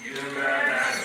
Krishna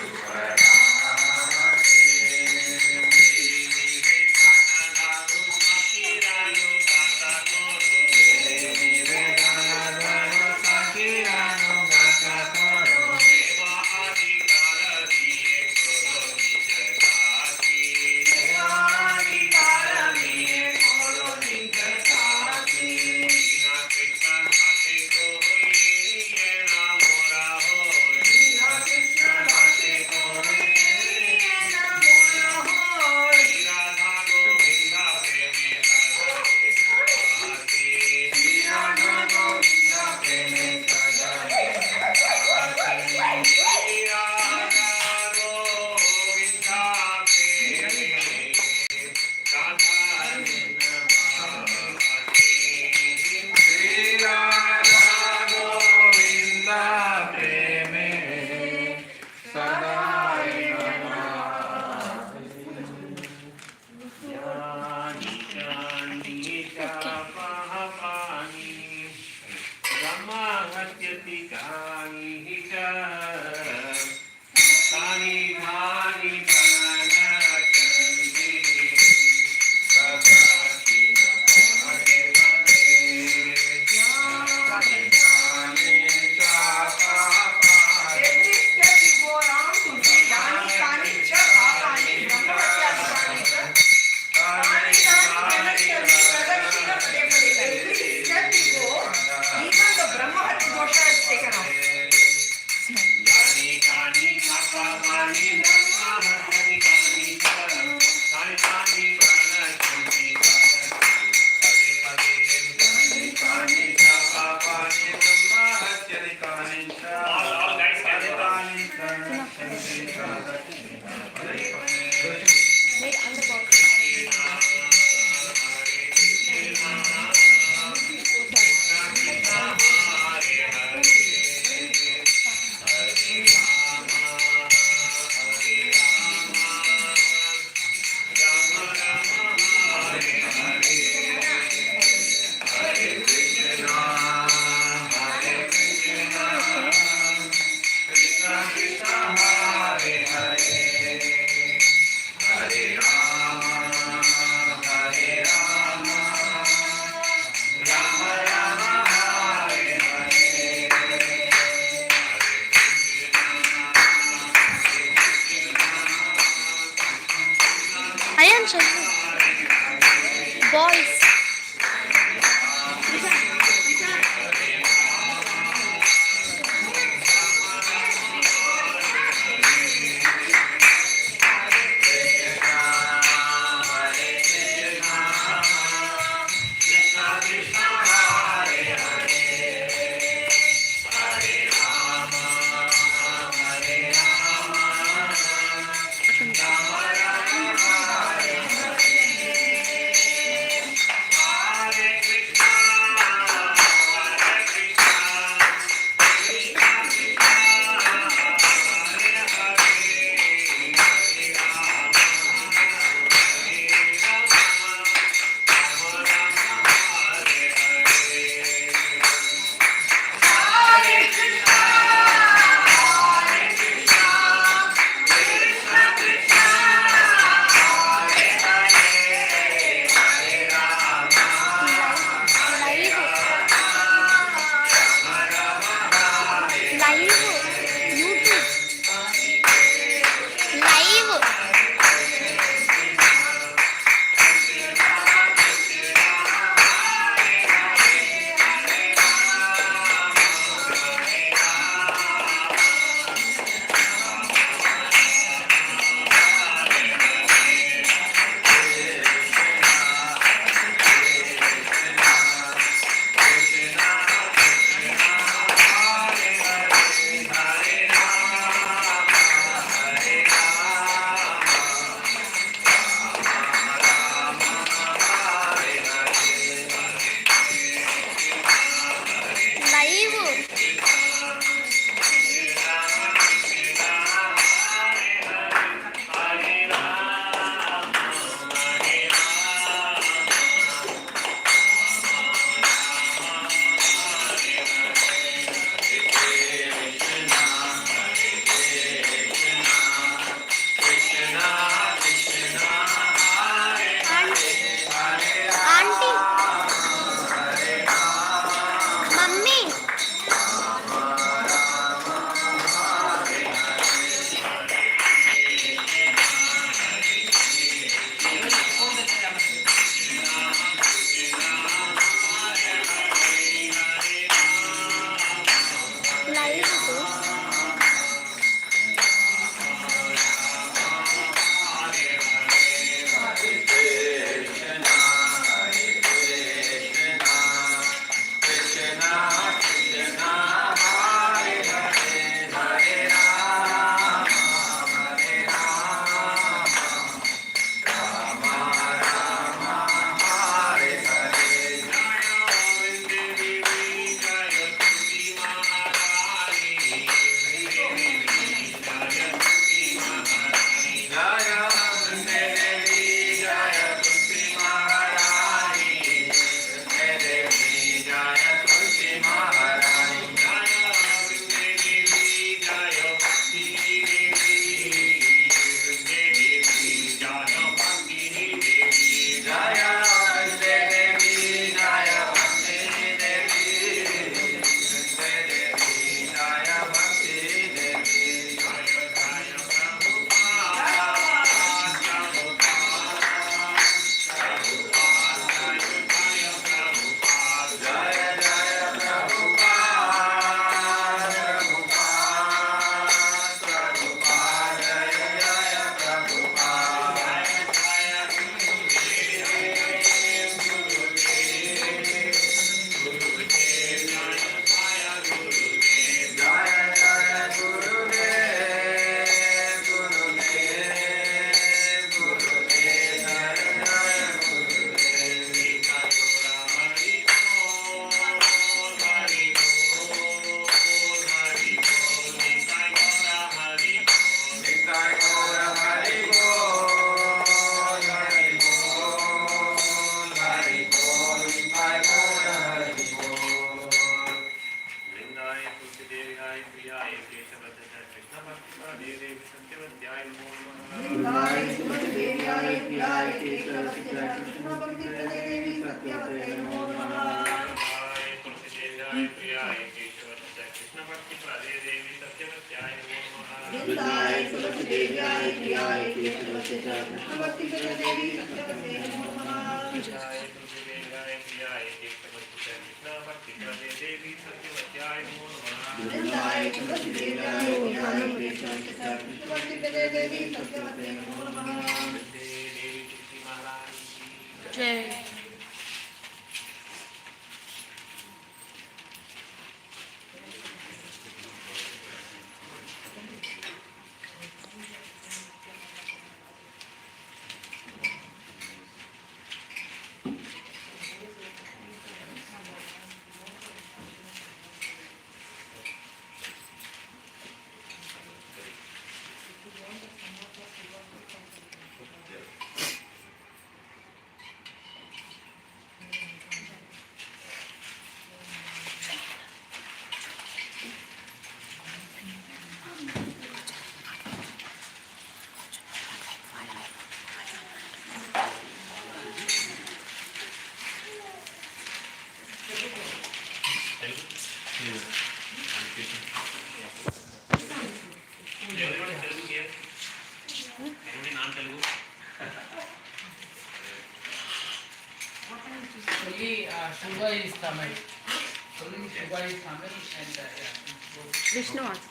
Vishnu. No, because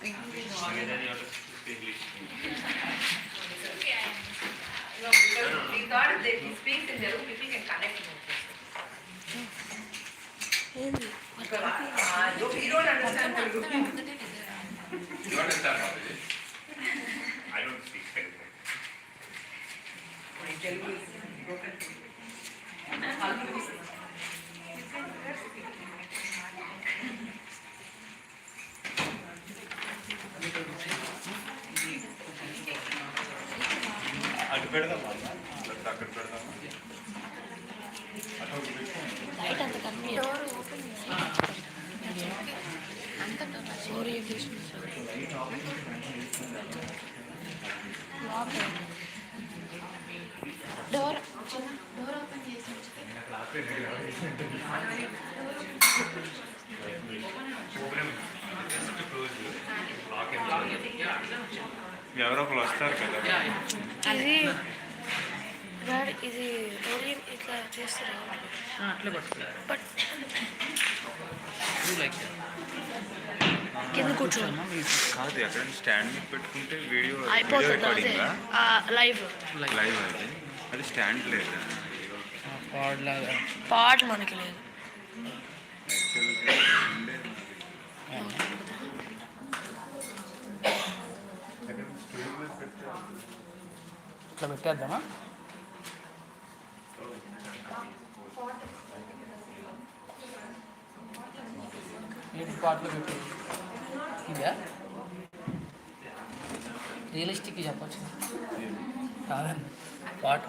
we thought that he speaks in Telugu, people can connect more. Because you don't understand Telugu. You understand what it is? I don't speak Telugu. My Telugu is broken. అటు పెడదామా అక్కడ పెడదామా light అంత కమ్మి door open అంత sorry door door open చేసి ఎవరో ఒకరు వస్తారు కదా అది ఇది డోర్ ఇట్లా చేస్తారు అట్లా పట్టుకుంటారు బట్ కింద కూర్చోండి కాదు ఎక్కడ స్టాండ్ పెట్టుకుంటే వీడియో అయిపోతుంది లైవ్ లైవ్ అది అది స్టాండ్ లేదా పాడ్ లాగా పాడ్ మనకి లేదు ఇట్లా పెట్టేద్దామా ఏంటి పాటలు పెట్టు ఇదా రియలిస్టిక్ చెప్పచ్చు కాదండి పాట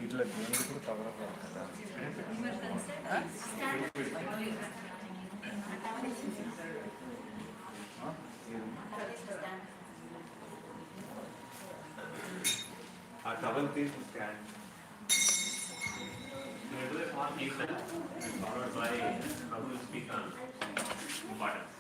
ఇట్లా దేవుడు కూడా కవర్ అవ్వాలి కదా ఆ టవల్ తీసి stand followed by how to speak on important.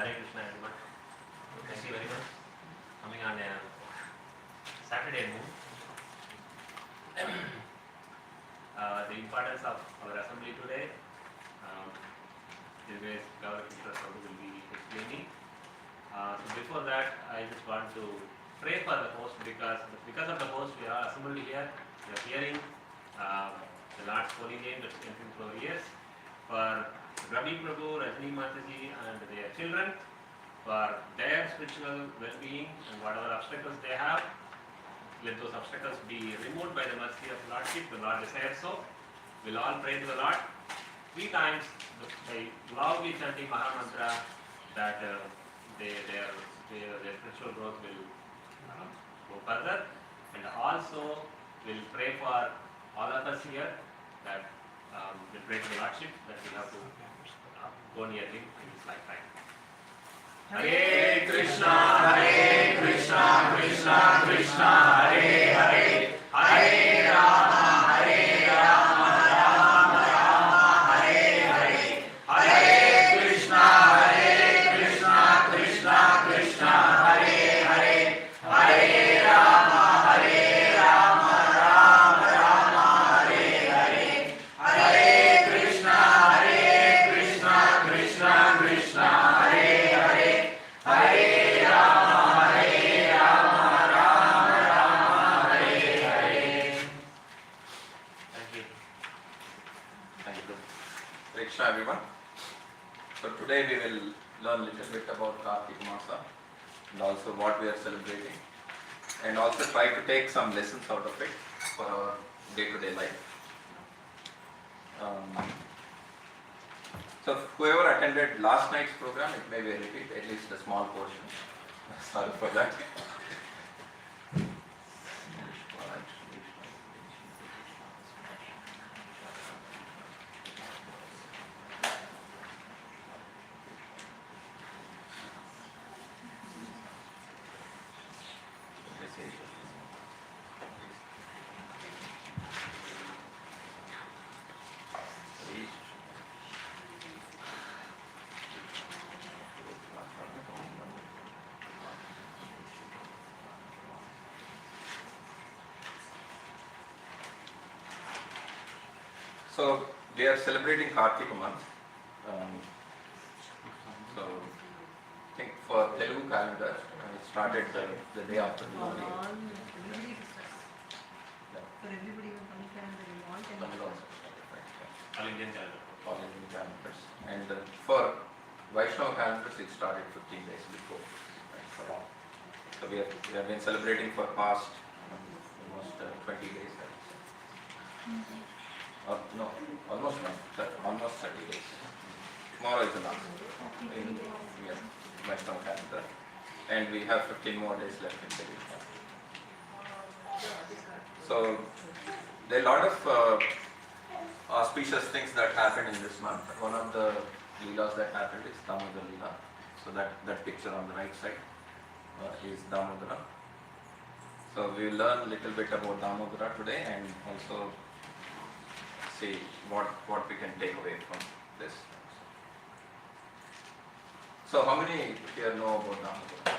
Hare Krishna everyone. Thank you very much. Coming on a Saturday moon. The importance of our assembly today, the way Gaurav Krishna Prabhu will be explaining. So before that, I just want to pray for the host because of the host we are assembled here. We are hearing the Lord's holy name that's entering through our ears. for Ravi Prabhu, Rajni Mataji and their children, for their spiritual well-being and whatever obstacles they have, let those obstacles be removed by the mercy of Lordship. The Lord desires so. We'll all pray to the Lord 3 times by loudly chanting Maha Mantra that their spiritual growth will go further. And also we'll pray for all of us here that we'll pray to the Lordship that we have to go near Him in this lifetime. Hare Krishna, Krishna Krishna, Hare Hare, Hare Rama, Rama Rama, Hare Hare, Hare Krishna, Krishna Krishna, Hare Hare, Hare Rama, Rama Rama, Hare Hare, Hare Krishna, Krishna Krishna, Hare Hare, Hare Rama, Rama Rama, Hare Hare. Thank you. Thank you. Hare Krishna, everyone. So today we will learn a little bit about Kartik Masa and also what we are celebrating, and also try to take some lessons out of it for our day-to-day life. So whoever attended last night's program, it may be a repeat, at least a small portion. Sorry for that. So we are celebrating Kartika month. So I think for Telugu calendar, it started the day after Diwali. For everybody who comes and they want and Tamil also started, right? Yeah. All Indian calendar. All Indian calendars. And for Vaishnava calendars, it started 15 days before. Right, for all. So we have been celebrating for past almost 20 days. I would say. No, almost 30 days. Tomorrow is the last in Vaishnava calendar, and we have 15 more days left in the year. So there are a lot of auspicious things that happened in this month. One of the leelas that happened is Damodar Leela. So that picture on the right side is Damodara. So we will learn a little bit about Damodara today, and also see what we can take away from this. So how many here know about Damodar?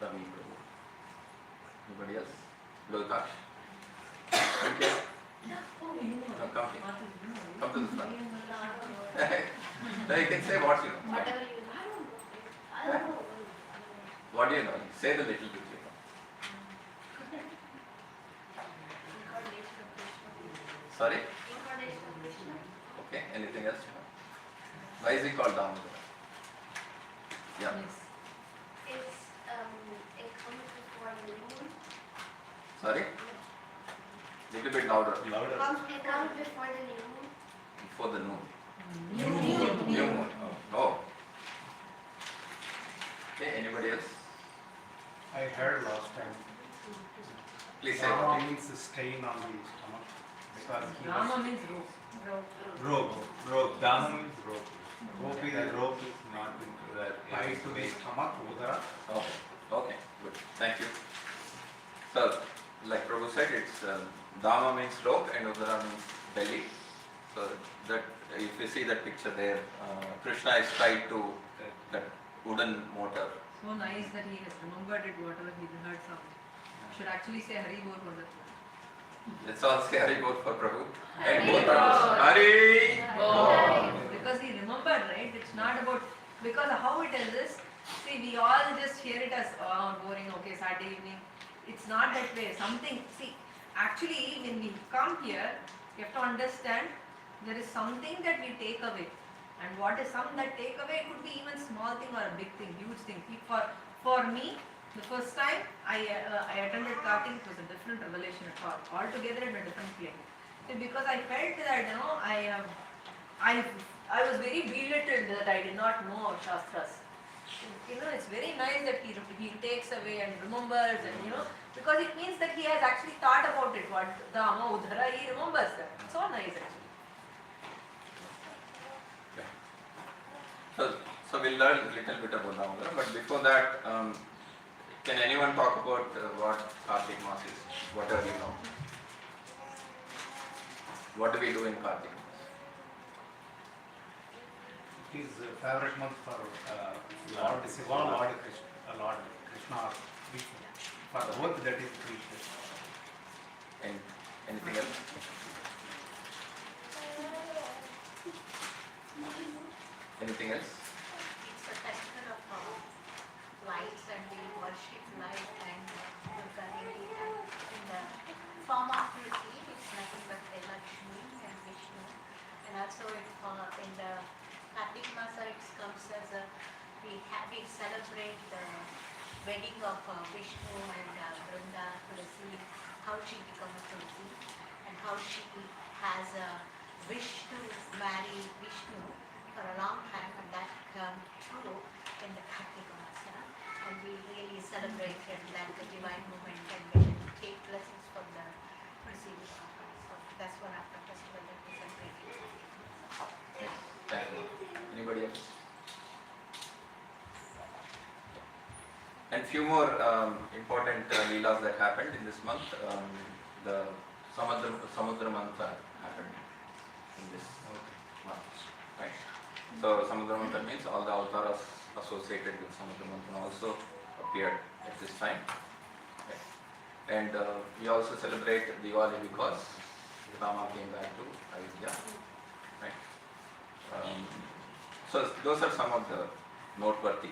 Ravi Prabhu. Anybody else? Lohitaksh? Okay. No, come here. Come to the front. Now you can say what you know. Whatever you know. What do you know? Say the little bit you know. Sorry? Okay, anything else you know? Why is he called Damodar? Yeah. It's it comes before the moon. Sorry? Little bit louder. It comes before the new moon. Before the noon. New moon. Oh. Okay, anybody else? I heard last time. Please say Rama what you means the stain on the stomach. Because he Rama was means rope. rope. Dana means rope. Rope is a rope is not tied to the stomach. Udara. Oh, okay, good. Thank you. So, like Prabhu said, it's Dama means rope and Udara means belly. So that if you see that picture there, Krishna is tied to that wooden motor. So nice that he has remembered it, whatever he heard from. Should actually say Hari Bol for that. Let's all say Hari Bol for Prabhu. And Hari both Bol. Prabhus. Hari Bol. Because he remembered, right? It's not about, because how it is this, see, we all just hear it as, oh, boring, okay, Saturday evening. It's not that way. Something, see, actually, when we come here, You have to understand there is something that we take away. And what is some that take away? It could be even small thing or a big thing, huge thing. For me, the first time I attended Kartik, it was a different revelation at all. Altogether in a different plane. So because I felt that I was very belittled that I did not know Shastras. It's very nice that he takes away and remembers, and because it means that he has actually thought about it. What the Amma Udhara, he remembers that. So nice actually. So we'll learn a little bit about Damodar, but before that, can anyone talk about what Kartik Maas is? Whatever you know. What do we do in Kartik Maas? It is a favorite month for Lord Krishna, Vishnu. For both that is Krishna. And anything else? Anything else? It's a festival of lights, and we worship light and Durga Devi, and in the form of Tulasi, it's nothing but the Lakshmi and Vishnu. And also in the Kartik Masa, it comes as we celebrate the wedding of Vishnu and Brunda, Tulasi, how she becomes Tulasi, and how she has a wish to marry Vishnu for a long time, and that came true in the Kartik Masa. And we really celebrated that the divine moment, and we take blessings from the Tulasi. So that's one of the festival that we celebrate. Thank you. Anybody else? And few more important leelas that happened in this month. The Samudra Mantha happened in this month, right? So Samudra Mantha means all the avatars associated with Samudra Mantha also appeared at this time. Right? And we also celebrate Diwali because Rama came back to Ayodhya. Right? So those are some of the noteworthy,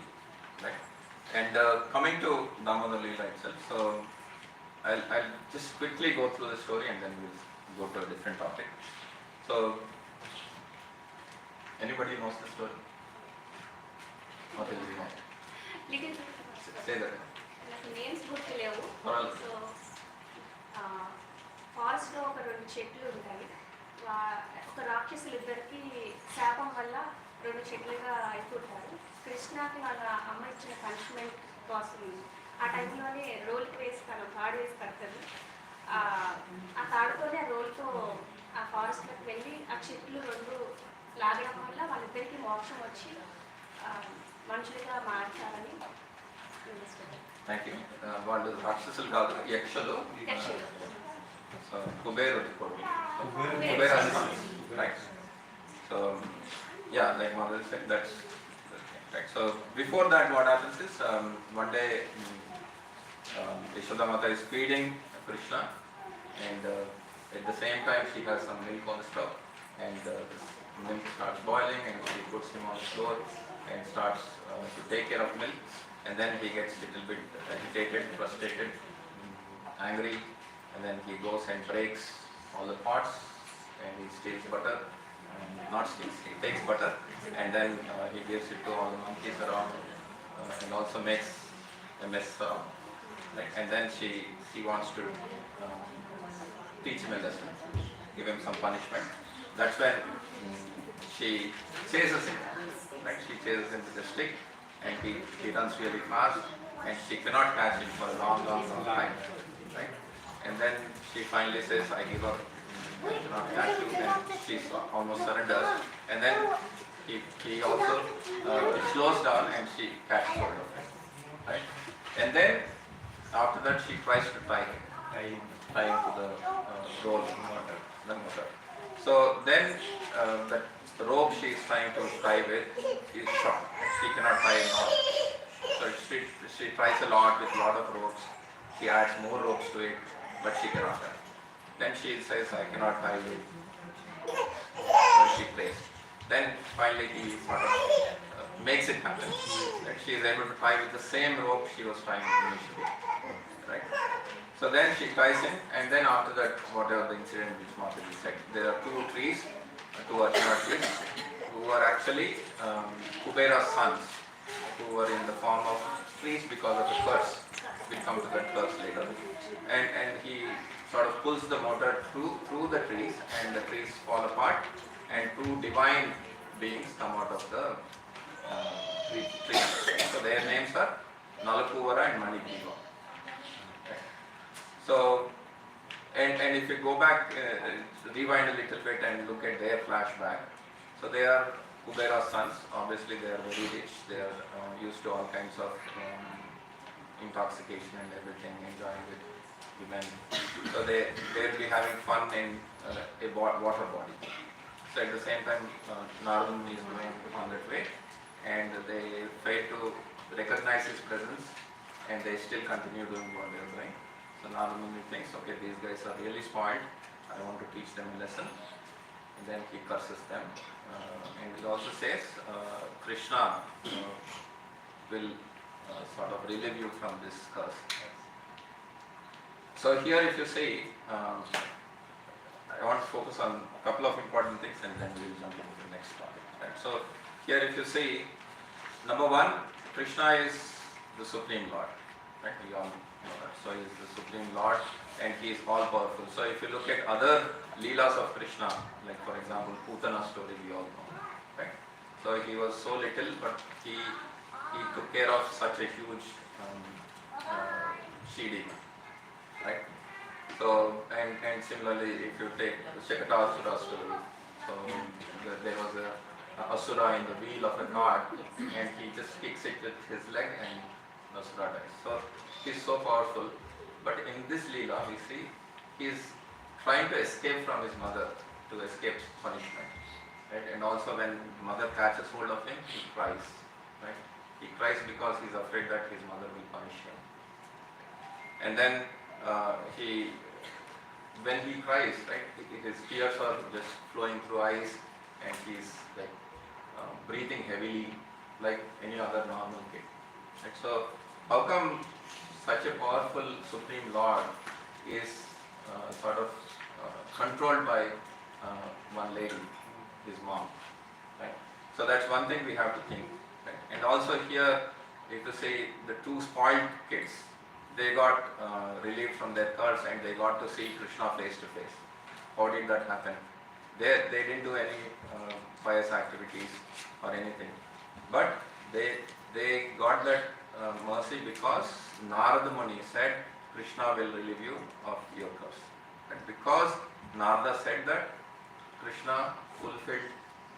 right? And coming to Damodar Leela itself, so I'll just quickly go through the story and then we'll go to a different topic. So, anybody knows the story? What is it? Little Say that. నాకు names గుర్తులేవు. Alright. So ఫారెస్ట్లో ఒక 2 చెట్లు ఉంటాయి. ఒక రాక్షసులు ఇద్దరికి శాపం వల్ల 2 చెట్లుగా అయిపోతారు. కృష్ణకి వాళ్ళ అమ్మ ఇచ్చిన పనిష్మెంట్ కోసం ఆ టైంలోనే రోల్కి వేసి తను తాడు వేసి కడతారు. ఆ తాడుతోనే ఆ రోల్తో ఆ ఫారెస్ట్లోకి వెళ్ళి ఆ చెట్లు 2 లాగడం వల్ల వాళ్ళిద్దరికి మోక్షం వచ్చి మనుషులుగా మార్చాలని. Thank you. వాళ్ళు రాక్షసులు కాదు, యక్షలు. సో కుబేరుడు కొడుకు. Right. So yeah, like Mother said, that's right. So before that, what happens is one day Yashoda Mata is feeding Krishna, and at the same time she has some milk on the stove, and this milk starts boiling, and she puts him on the floor and starts to take care of milk, and then he gets a little bit agitated, frustrated, angry, and then he goes and breaks all the pots, and he steals butter. Not steals, he takes butter, and then he gives it to all the monkeys around, and also makes a mess around. Right? And then she wants to teach him a lesson, give him some punishment. That's when she chases him. Right? She chases him with a stick, and he runs really fast, and she cannot catch him for a long time. Right? And then she finally says, "I give up. I cannot catch you," and she almost surrenders. And then he also slows down, and she catches hold of him. Right? And then after that she tries to tie him to the motor. So then the rope she is trying to tie with is short. She cannot tie a knot. So she tries a lot with a lot of ropes. She adds more ropes to it, but she cannot tie. Then she says, "I cannot tie you." So she prays. Then finally he sort of makes it happen. That she is able to tie with the same rope she was tying initially. Right? So So then she ties him, and then after that, whatever the incident which Mataji said, there are two trees, two Arjuna trees, who were actually Kubera's sons, who were in the form of trees because of a curse. We'll come to that curse later. And he sort of pulls the motor through the trees, and the trees fall apart, and two divine beings come out of the trees. So their names are Nalakuvara and Manigriva. So, and if you go back, rewind a little bit and look at their flashback, so they are Kubera's sons. Obviously, they are very rich. They are used to all kinds of intoxication and everything, enjoying with women. So they'll be having fun in a water body. So at the same time, Narada is going on that way, and they fail to recognize his presence, and they still continue doing what they are doing. So Narada thinks, okay, these guys are really spoiled. I want to teach them a lesson. And then he curses them. And he also says, Krishna will sort of relieve you from this curse. So here if you see, I want to focus on a couple of important things and then we will jump into the next topic. Right? So here if you see, number one, Krishna is the Supreme Lord. Right? We all know that. So he is the Supreme Lord and he is all powerful. So if you look at other Leelas of Krishna, like for example Putana story we all know. Right? So he was so little but he took care of such a huge she-demon. Right? So, and similarly, if you take the Shakatasura story, so there was a Asura in the wheel of a cart and he just kicks it with his leg and the Asura dies. So, he's so powerful. But in this Leela, we see he's trying to escape from his mother to escape punishment. Right? And also when mother catches hold of him, he cries. Right? He cries because he's afraid that his mother will punish him. And then when he cries, right, his tears are just flowing through eyes and he's like breathing heavily like any other normal kid. Right? So how come such a powerful Supreme Lord is sort of controlled by one lady, his mom? Right? So that's one thing we have to think. Right? And also here, if you say the two spoiled kids, they got relieved from their curse and they got to see Krishna face to face. How did that happen? They didn't do any pious activities or anything. But they got that mercy because Narada Muni said, Krishna will relieve you of your curse. And because Narada said that, Krishna fulfilled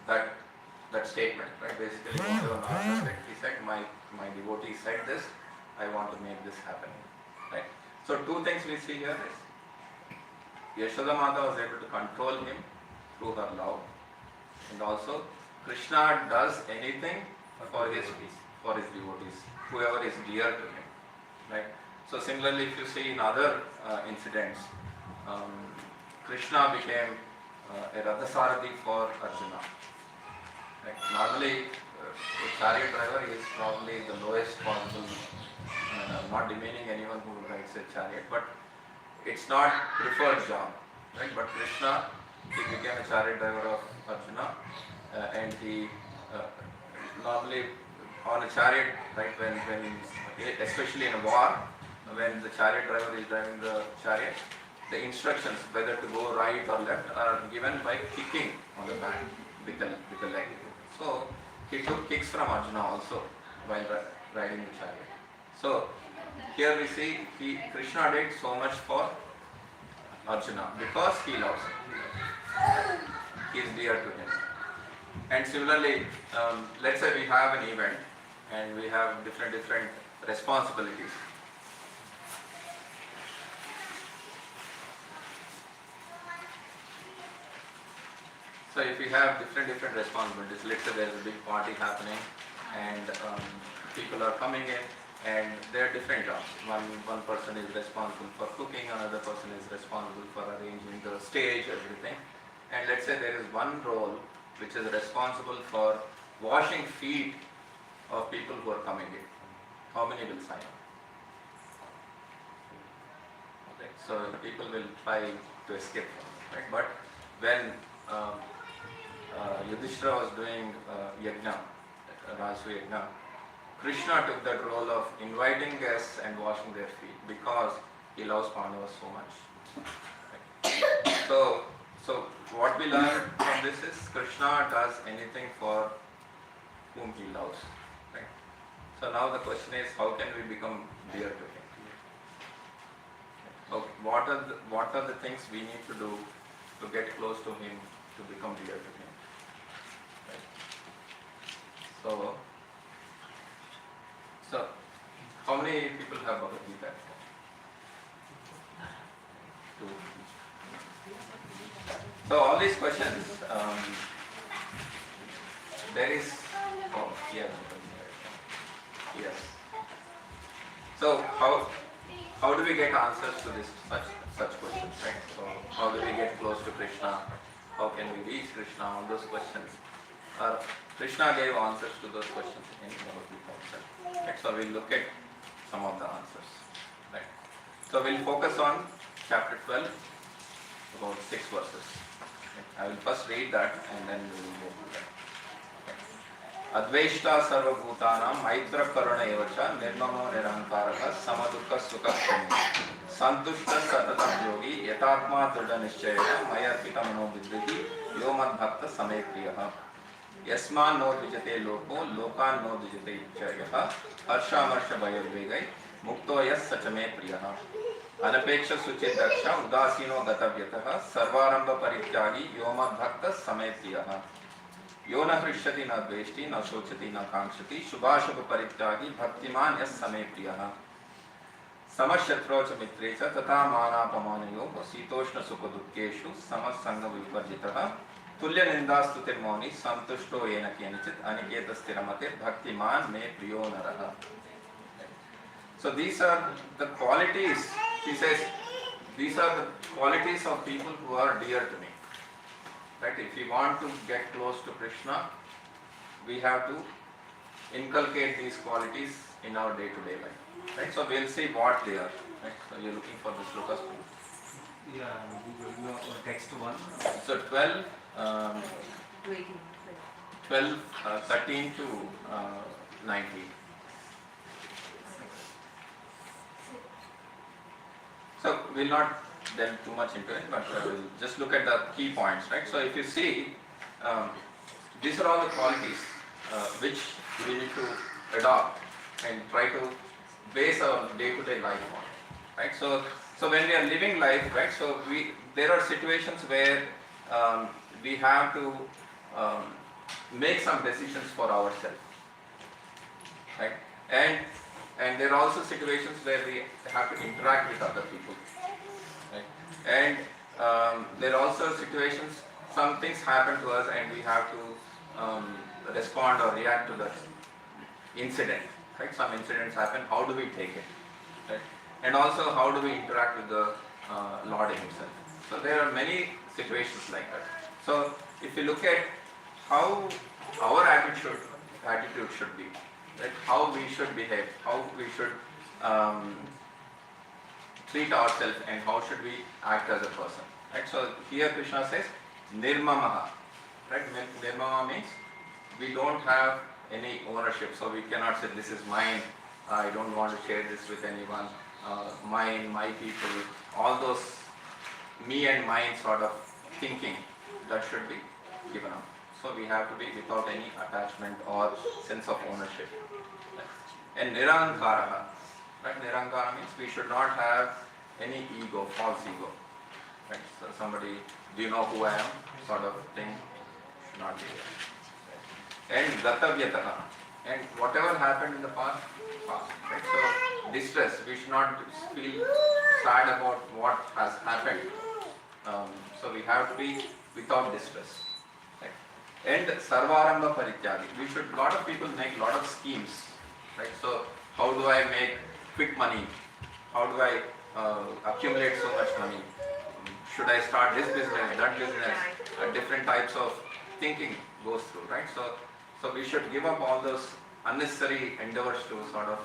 that statement. Right? Basically, whatever Narada said, he said, my devotee said this, I want to make this happen. Right? So two things we see here is Yashoda Mata was able to control him through her love, and also Krishna does anything for his devotees, whoever is dear to him. Right? So similarly, if you see in other incidents, Krishna became a Radhasarathi for Arjuna. Right? Normally, a chariot driver is probably the lowest possible. Not demeaning anyone who rides a chariot, but it's not preferred job, right? But Krishna, he became a chariot driver of Arjuna, and he normally on a chariot, right? When especially in a war, when the chariot driver is driving the chariot, the instructions whether to go right or left are given by kicking on the back with the leg. So he took kicks from Arjuna also while riding the chariot. So here we see Krishna did so much for Arjuna because he loves him. He is dear to him. And similarly, let's say we have an event and we have different responsibilities. So if we have different responsibilities, let's say there's a big party happening and people are coming in and they're different jobs. One person is responsible for cooking, another person is responsible for arranging the stage, everything. And let's say there is one role which is responsible for washing feet of people who are coming in. How many will sign up? Okay. Right? So people will try to escape from it. Right? But when Yudhishthira was doing yajna, Raju yajna, Krishna took that role of inviting guests and washing their feet because he loves Pandavas so much. Right? So what we learn from this is Krishna does anything for whom he loves. Right? So now the question is, how can we become dear to him? Okay, what are the things we need to do to get close to him, to become dear to him? Right? So how many people have Bhagavad Gita? Two. So all these questions, there is, oh yeah, yes. So how do we get answers to this such questions, right? So how do we get close to Krishna? How can we reach Krishna? All those questions. Krishna gave answers to those questions in Bhagavad Gita itself. Right? So we'll look at some of the answers. Right? So we'll focus on chapter 12, about 6 verses. Right? I will first read that and then we will go through that. Adveshta sarvabhutanam maitra karuna evacha nirmamo nirankaraka samadukha sukha kshami santushta satatam yogi yatatma dhrida nischayena mayarpita mano vidrihi yomad bhakta same priyaha yasman no dvijate loko lokan no dvijate ichyayaha harshamarshya bhayurvegai mukto yas sachame priyaha anapeksha suchit daksha udasino gatavyatah sarvarambha parityagi yomad bhakta same priyaha यो न हृष्यति न द्वेष्टि न शोचति न कांक्षति शुभाशुभ परित्यागी भक्तिमान yes समे प्रियः समशत्रो च मित्रे च तथा मानापमानयोः शीतोष्ण सुख दुःखेषु समसंग विवर्जितः तुल्य निंदा स्तुतिर्मौनी संतुष्टो येन केनचित् अनिकेत स्थिरमते भक्तिमान मे प्रियो नरः. So these are the qualities, he says, these are the qualities of people who are dear to me. Right? If we want to get close to Krishna, we have to inculcate these qualities in our day-to-day life. Right? So we'll see what they are. Right? So you're looking for this Lucas book. Yeah, text 1. So 12, To 18. 12 13 to 19. So we'll not delve too much into it, but we'll just look at the key points, right? So if you see, these are all the qualities which we need to adopt and try to base our day-to-day life on, right? So when we are living life, right? So there are situations where we have to make some decisions for ourselves, right? And there are also situations where we have to interact with other people. And there are also situations, some things happen to us and we have to respond or react to that incident. Right? Some incidents happen, how do we take it? Right? And also how do we interact with the Lord himself? So there are many situations like that. So if you look at how our attitude should be, right? How we should behave, how we should treat ourselves and how should we act as a person. Right? So here Krishna says nirmamaha. Right? Nirmama means we don't have any ownership, so we cannot say this is mine, I don't want to share this with anyone, mine, my people, all those me and mine sort of thinking, that should be given up. So we have to be without any attachment or sense of ownership. And nirankara. Right? Nirankara means we should not have any ego, false ego. Right? So somebody, do you know who I am? Sort of thing should not be there. And gatavyataha. And whatever happened in the past. Right? So distress, we should not feel sad about what has happened. So we have to be without distress. Right? And sarvarambha parityagi. We should, lot of people make lot of schemes. Right? So how do I make quick money? How do I accumulate so much money? Should I start this business, that business? Different types of thinking goes through, right? So we should give up all those unnecessary endeavors to sort of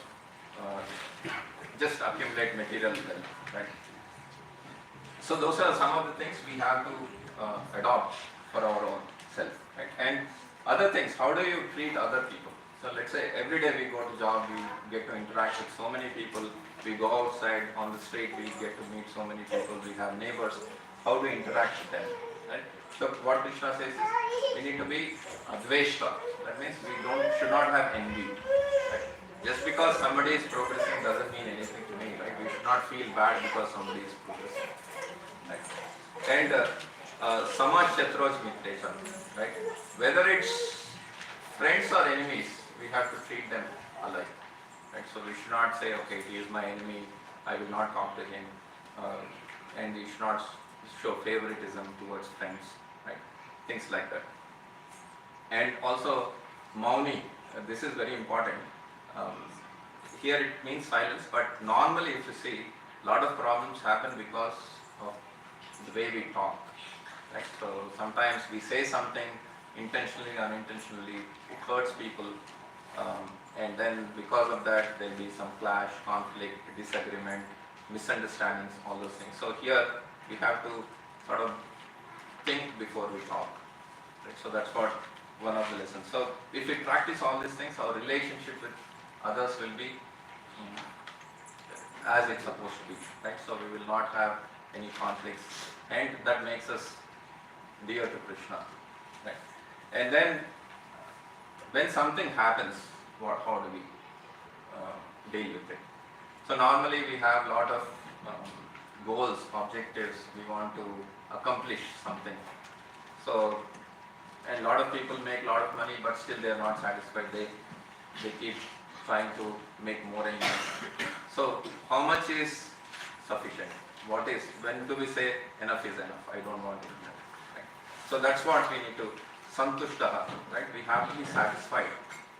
just accumulate material wealth, right? So those are some of the things we have to adopt for our own self, right? And other things, how do you treat other people? So let's say every day we go to job, we get to interact with so many people. We go outside on the street, we get to meet so many people. We have neighbors. How do we interact with them, right? So what Krishna says is we need to be adveshta. That means we should not have envy. Right? Just because somebody is progressing doesn't mean anything to me, right? We should not feel bad because somebody is progressing. Right? And samaj shatroj mitesha, right? Whether it's friends or enemies, we have to treat them alike. Right? So we should not say, okay, he is my enemy, I will not talk to him, and we should not show favoritism towards friends, right? Things like that. And also, mauni, this is very important. Here it means silence, but normally if you see, a lot of problems happen because of the way we talk, right? So sometimes we say something intentionally, unintentionally, it hurts people, and then because of that there will be some clash, conflict, disagreement, misunderstandings, all those things. So here we have to sort of think before we talk, right? So that's what one of the lessons. So if we practice all these things, our relationship with others will be as it's supposed to be, right? So we will not have any conflicts, and that makes us dear to Krishna, right? And then when something happens, how do we deal with it? So normally we have a lot of goals, objectives, we want to accomplish something. So, and a lot of people make a lot of money, but still they are not satisfied. They keep trying to make more and more. So how much is sufficient? When do we say enough is enough? I don't want it enough. Right? So that's what we need to, santushtaha, right? We have to be satisfied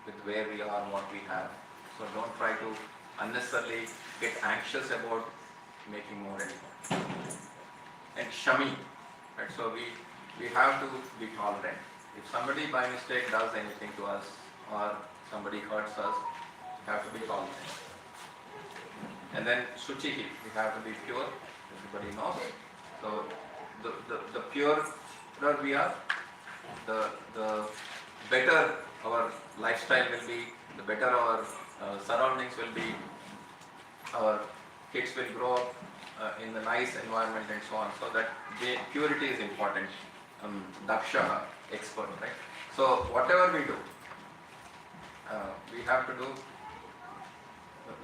with where we are, what we have. So don't try to unnecessarily get anxious about making more and more. And shami, right? So we have to be tolerant. If somebody by mistake does anything to us or somebody hurts us, we have to be tolerant. And then suchihi, we have to be pure, everybody knows. So the purer we are, the better our lifestyle will be, the better our surroundings will be, our kids will grow up in a nice environment and so on. So that purity is important. Daksha, expert, right? So whatever we do, we have to do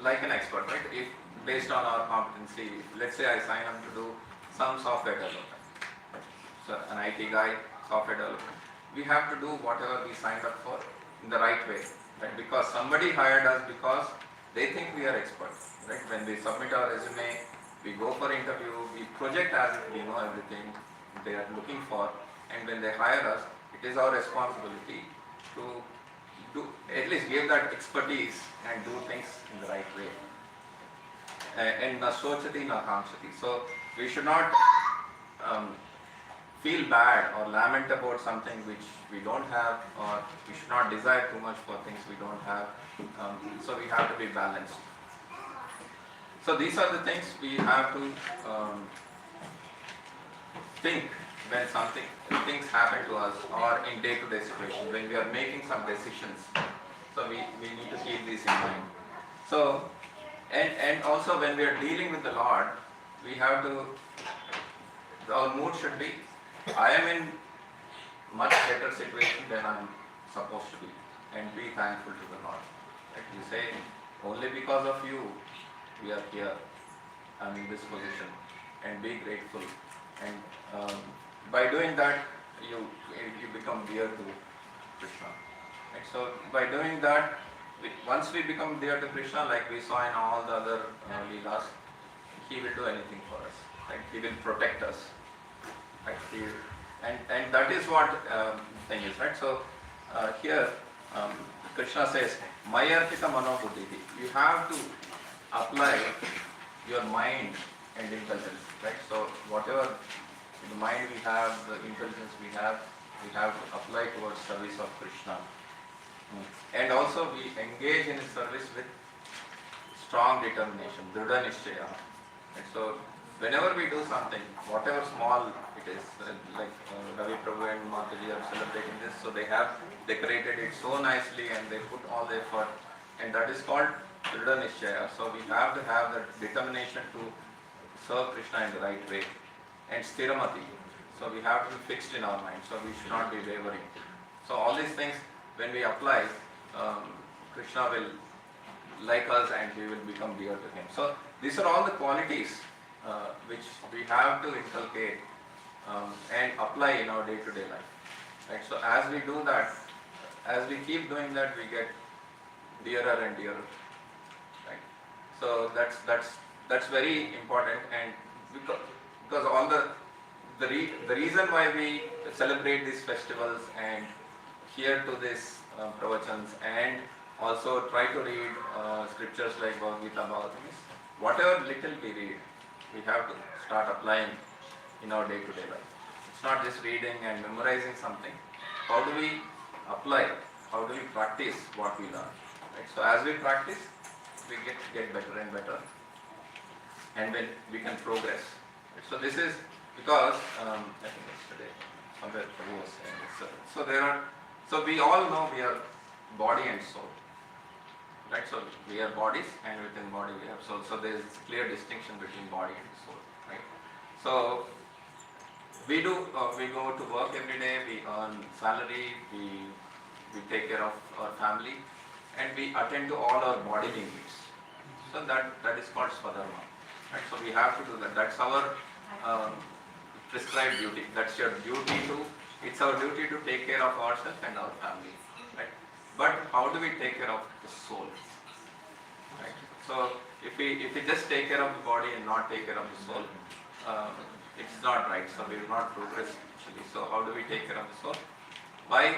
like an expert, right? If based on our competency, let's say I sign up to do some software development. So an IT guy, software development. We have to do whatever we signed up for in the right way, right? Because somebody hired us because they think we are experts, right? When we submit our resume, we go for interview, we project as if we know everything they are looking for, and when they hire us, it is our responsibility to at least give that expertise and do things in the right way. And na sochati na kamshati. So we should not feel bad or lament about something which we don't have, or we should not desire too much for things we don't have. So we have to be balanced. So these are the things we have to think when things happen to us, or in day-to-day situation, when we are making some decisions. So we need to keep this in mind. So, and also when we are dealing with the Lord, we have to, our mood should be, I am in much better situation than I am supposed to be, and be thankful to the Lord. Like you say, only because of you we are here, I am in this position, and be grateful. And by doing that, you become dear to Krishna. Right? So by doing that, once we become dear to Krishna, like we saw in all the other leelas, he will do anything for us. Right? He will protect us. Right? And that is what thing is, right? So here Krishna says, Mayarpita manobuddhi. You have to apply your mind and intelligence, right? So whatever the mind we have, the intelligence we have to apply towards service of Krishna. And also we engage in service with strong determination, dhrida nishchaya. And so whenever we do something, whatever small it is, like Ravi Prabhu and Mataji are celebrating this, so they have decorated it so nicely and they put all the effort, and that is called Dridha Nishchaya. So we have to have the determination to serve Krishna in the right way, and Stiramati. So we have to be fixed in our mind, so we should not be wavering. So all these things, when we apply, Krishna will like us and we will become dear to him. So these are all the qualities which we have to inculcate and apply in our day-to-day life. Right? So as we do that, as we keep doing that, we get dearer and dearer. Right? So that's very important, and because all the reason why we celebrate these festivals and hear to these pravachans and also try to read scriptures like Bhagavad Gita, Bhagavatam, is whatever little we read, we have to start applying in our day-to-day life. It's not just reading and memorizing something. How do we apply? How do we practice what we learn? Right? So as we practice, we get better and better, and when we can progress. Right? So this is because I think yesterday somewhere Prabhu was saying this. So we all know we are body and soul. Right, so we are bodies, and within body we have soul. So there is a clear distinction between body and soul. Right. So we go to work every day. We earn salary. We take care of our family, and we attend to all our bodily needs. So that is called swadharma. Right. So we have to do that. That's our prescribed duty. That's your duty to. It's our duty to take care of ourselves and our family. Right. But how do we take care of the soul? Right. So if we just take care of the body and not take care of the soul, it's not right. So we will not progress actually. So how do we take care of the soul? By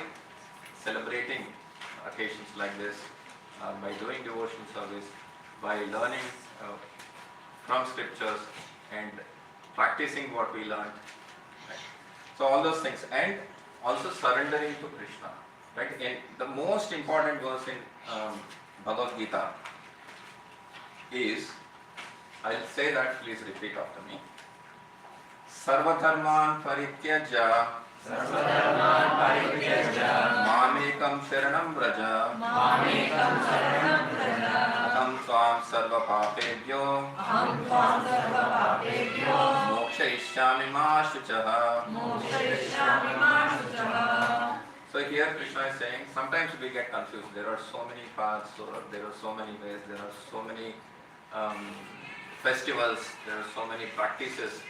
celebrating occasions like this, by doing devotion service, by learning from scriptures and practicing what we learned. Right. So all those things, and also surrendering to Krishna. Right? And the most important verse in Bhagavad Gita is, I'll say that, please repeat after me. Sarvadharman parityajya mamekam sharanam vraja aham tvam sarva papebhyo mokshayishyami ma shuchaha. So here Krishna is saying, sometimes we get confused. There are so many paths, or there are so many ways, there are so many festivals, there are so many practices.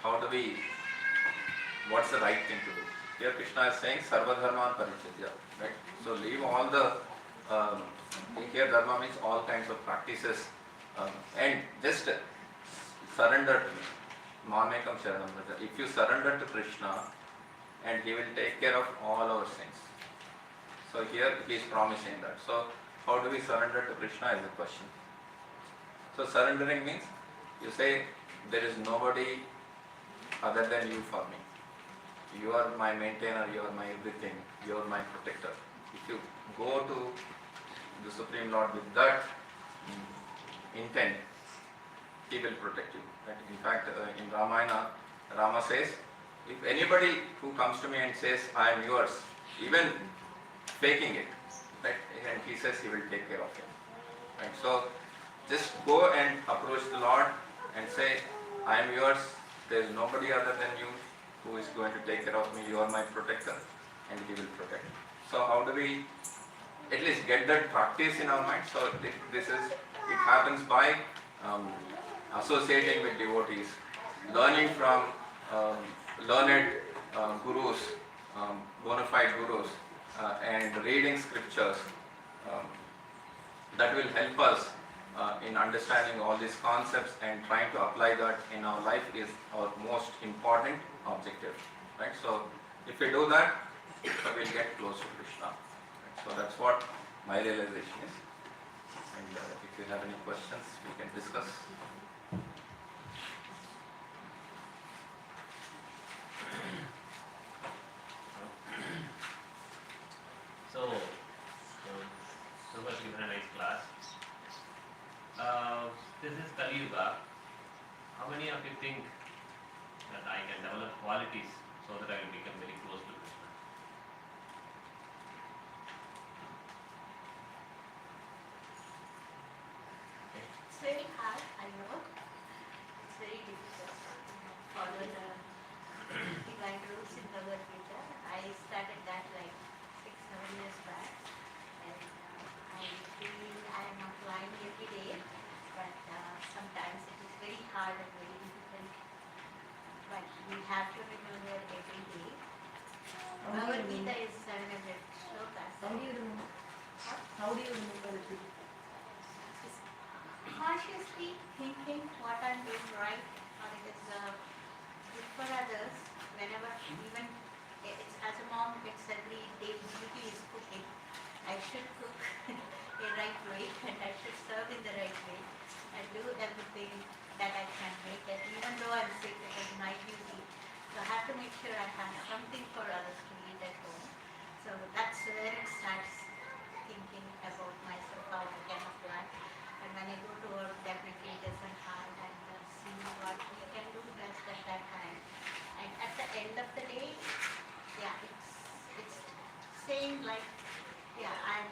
What's the right thing to do? Here Krishna is saying, Sarva Dharman Parityajya. Right? So leave all the, here Dharma means all kinds of practices, and just surrender to me. Mamekam Sharanam Vraja. If you surrender to Krishna, and he will take care of all our sins. So here he is promising that. So how do we surrender to Krishna is the question. So surrendering means you say, there is nobody other than you for me. You are my maintainer, you are my everything, you are my protector. If you go to the Supreme Lord with that intent, he will protect you. Right? In fact, in Ramayana, Rama says, if anybody who comes to me and says, I am yours, even faking it, right? And he says he will take care of him. Right? So just go and approach the Lord and say, I am yours, there is nobody other than you who is going to take care of me, you are my protector, and he will protect me. So how do we at least get that practice in our mind? So it happens by associating with devotees, learning from learned gurus, bona fide gurus, and reading scriptures. That will help us in understanding all these concepts, and trying to apply that in our life is our most important objective. Right? So if we do that, we'll get close to Krishna. Right? So that's what my realization is. And if you have any questions, we can discuss. So much given a nice class. This is Kali Yuga. how many of you think that I can develop qualities so that I will become very close to Krishna? Okay. It's very hard, I know. It's very difficult to follow the divine rules in Bhagavad Gita. I started that like 6-7 years back, and I feel I am applying every day, but sometimes it is very hard and very difficult. But we have to remember every day. Bhagavad Gita is 700 shlokas. How do you remember? How do you remember the truth? Consciously thinking what I'm doing right, or it is good for others. Whenever, even it's as a mom, it's every day duty is cooking. I should cook a right way, and I should serve in the right way. I do everything that I can make it, even though I'm sick, it is my duty. So I have to make sure I have something for others to eat at home. So that's where it starts thinking about myself, how I can apply. And when I go to work, definitely it isn't hard, and see what we can do best at that time. And at the end of the day, yeah, it's saying like, yeah, I'm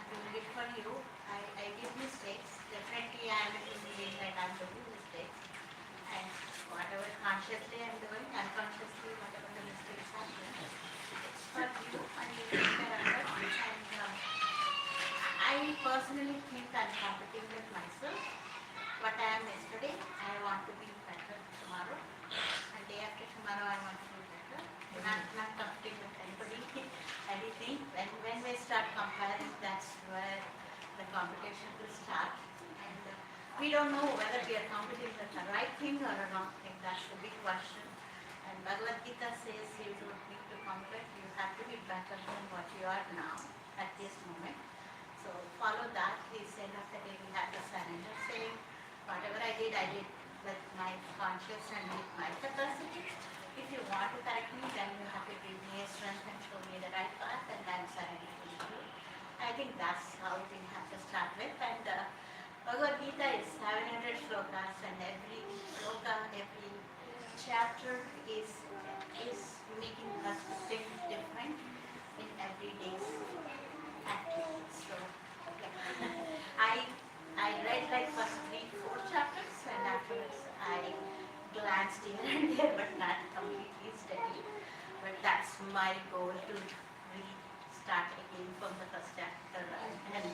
doing it for you. I did mistakes. Definitely I am a human being and I'm doing mistakes. And whatever consciously I'm doing, unconsciously whatever the mistakes happen, it's for you and you take care of it. And I personally think I'm competing with myself. What I am yesterday, I want to be better tomorrow. And day after tomorrow, I want to be better. Not competing with anybody, anything. When we start comparing, that's where the competition will start. And we don't know whether we are competing with the right thing or a wrong thing. That's the big question. And Bhagavad Gita says you don't need to compete. You have to be better than what you are now at this moment. So follow that. He said after the day we have to surrender, saying whatever I did with my conscience and with my capacity. If you want to correct me, then you have to give me a strength and show me the right path, and I'm surrendering to you. I think that's how we have to start with. And Bhagavad Gita is 700 shlokas, and every shloka, every chapter is making us think different in everyday's activities. So I read like first 3-4 chapters, and afterwards I glanced here and there, but not completely steady. But that's my goal, to restart again from the first chapter and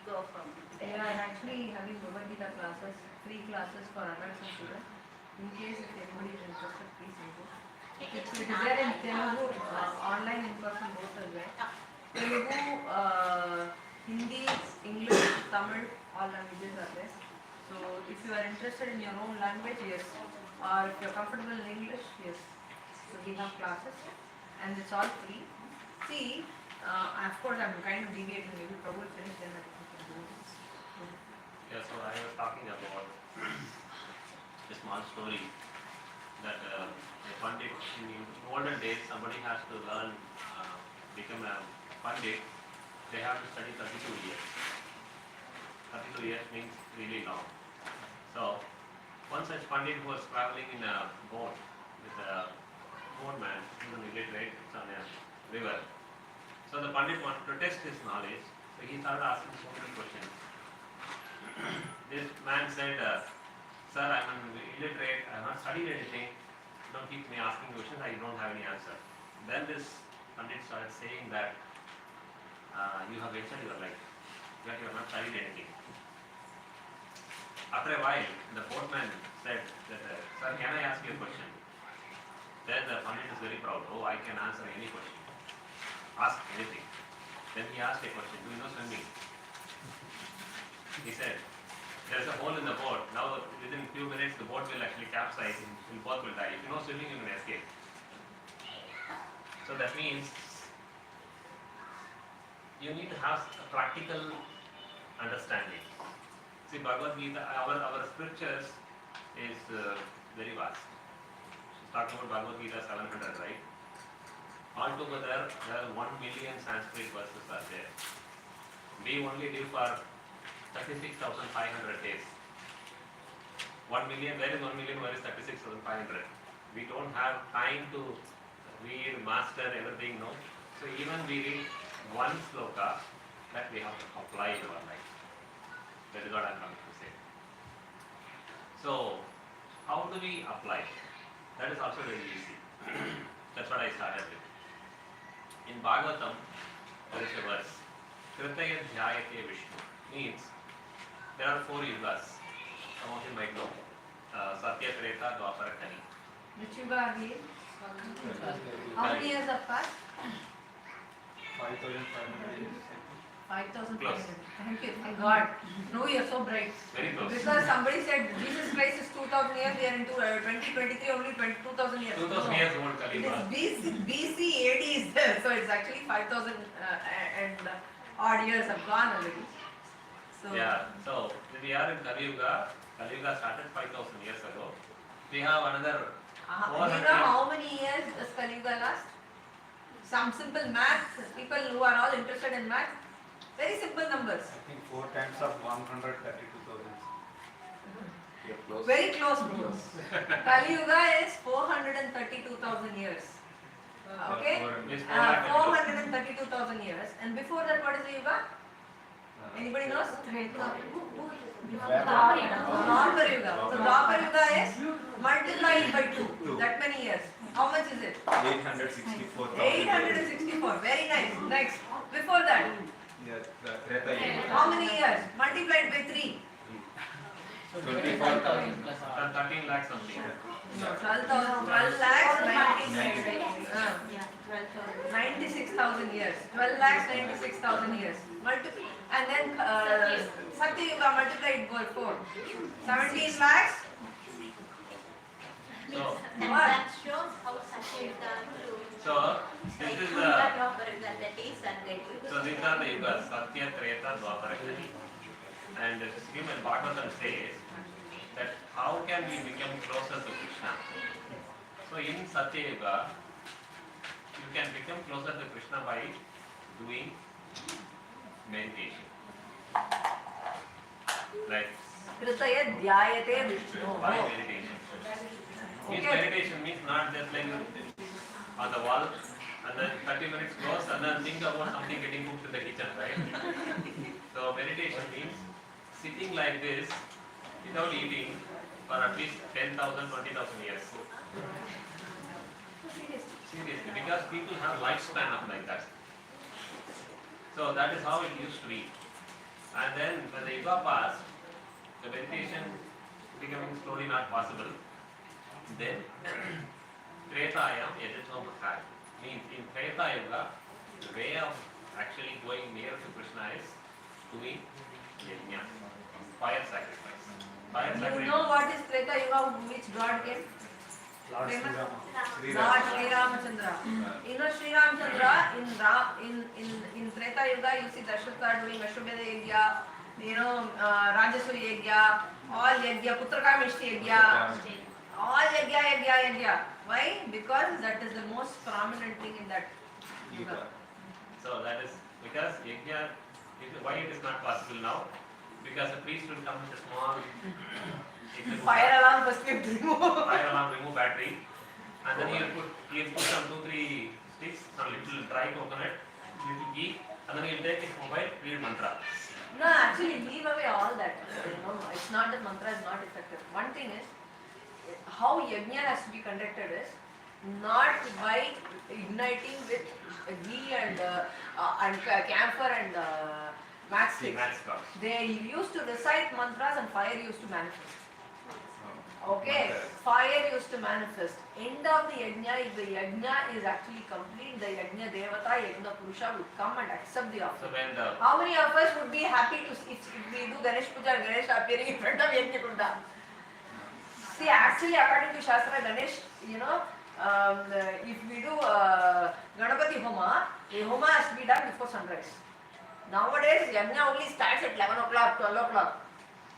go from We there. are actually having Bhagavad Gita classes, free classes for adults and children. In case if anybody is interested, please input. It is there in Telugu, online in person both as well. Telugu, Hindi, English, Tamil, all languages are there. So if you are interested in your own language, yes. Or if you are comfortable in English, yes. So we have classes and it's all free. See, of course I'm kind of deviating, maybe Prabhu will finish then I think we can do this. Yeah, so I was talking about a small story that a pandit, in olden days, somebody has to learn, become a pandit, they have to study 32 years. 32 years means really long. So, one such pandit was traveling in a boat with a boatman, even illiterate, it's on a river. So the pandit wanted to test his knowledge, so he started asking so many questions. This man said, sir, I'm an illiterate, I have not studied anything, don't keep me asking questions, I don't have any answer. Then this pandit started saying that you have wasted your life, that you have not studied anything. After a while, the boatman said that, sir, can I ask you a question? Then the pandit is very proud, oh, I can answer any question. Ask anything. Then he asked a question, do you know swimming? He said, there is a hole in the boat. Now within few minutes the boat will actually capsize and you both will die. If you know swimming, you can escape. So that means you need to have a practical understanding. See, Bhagavad Gita, our scriptures is very vast. She's talking about Bhagavad Gita 700, right? Altogether, there are 1 million Sanskrit verses are there. We only live for 36,500 days. 1 million, where is 1 million, where is 36,500? We don't have time to read, master everything, no? So even we read one sloka, that we have to apply in our life. That is what I am trying to say. So, how do we apply? That is also very easy. That's what I started with. In Bhagavatam, there is a verse. Kritaya Dhyayate Vishnu. Means, there are 4 yugas. Some of you might know. Satya, Treta, Dwapara, Kali. Which yuga are we in? How many years have passed? 5,500 years. 5,500. Close. Thank you, thank God. No, you're so bright. Very close. Because somebody said Jesus Christ is 2,000 years, we are into 2023 only 2,000 years. 2,000 years old Kali It Yuga. is BC, AD is there, so it's actually 5,000 and odd years have gone already. So, Yeah, so we are in Kali Yuga. Kali Yuga started 5,000 years ago. We have another do you know how many years does Kali Yuga last? Some simple math, people who are all interested in math, very simple numbers. I think 4 times of 132,000. You're close. Very close, bro. Kali Yuga is 432,000 years. Okay? It's 432,000 years. And before that, what is the Yuga? Anybody knows? Dwapar Yuga. So Dwapar Yuga is multiplied by 2. That many years. How much is it? 864,000. 864. Very nice. Next. Before that, Yeah, the Treta Yuga. how many years? Multiplied by 3. 25,000 plus. 13 lakhs something. No, 12 lakhs, 96,000 years. 12 lakhs, 96,000 years. And then Satya Yuga multiplied by 4. 17 lakhs. So, That shows how Satya Yuga to so this is the that is and get so these are the yugas Satya, Treta, Dwapara, Kali. And Srimad Bhagavatam says that how can we become closer to Krishna? So in Satya Yuga, you can become closer to Krishna by doing meditation. Like Kritaya Dhyayate Vishnu. why meditation? Means Okay. meditation means not just like on the wall and then 30 minutes close and then think about something getting cooked in the kitchen, right? So meditation means sitting like this without eating for at least 10,000, 20,000 years. Seriously, because people have lifespan of like that. So that is how it used to be. And then when the yuga passed, the meditation becoming slowly not possible. Then Tretayam Yajatva Mahal means in Treta Yuga, the way of actually going near to Krishna is doing yajna, fire sacrifice. Fire You sacrifice. know what is Treta Yuga, which God came? Lord Sri Famous? Rama. Sri Lord Rama. Sri Ramachandra. You know Sri Ramachandra in Treta Yuga you see Dasharatha doing Ashwamedha Yajna, you know Rajasuya Yajna, all Yajna, Putrakamishti Yajna, all Yajna. Why? Because that is the most prominent thing in that Yuga. So that is because yajna, why it is not possible now? Because a priest will come with a small Fire alarm first we have to remove. fire alarm, remove battery, and then he'll put some 2-3 sticks, some little dry coconut, little ghee, and then he'll take his mobile, read mantra. No, actually leave away all that. You know, it's not that mantra is not effective. One thing is, how yajna has to be conducted is not by igniting with ghee and camphor and matchsticks. Match box. They used to recite mantras and fire used to manifest. Okay, Okay. fire used to manifest. End of the yajna, if the yajna is actually complete, the yajna devata, yajna purusha would come and accept the So offering. when the How many of us would be happy to if we do Ganesh Puja and Ganesh appearing in front of Yajna Kunda? See, actually, according to Shastra, Ganesh, you know, if we do Ganapati Homa, the Homa has to be done before sunrise. Nowadays, Yajna only starts at 11 o'clock, 12 o'clock.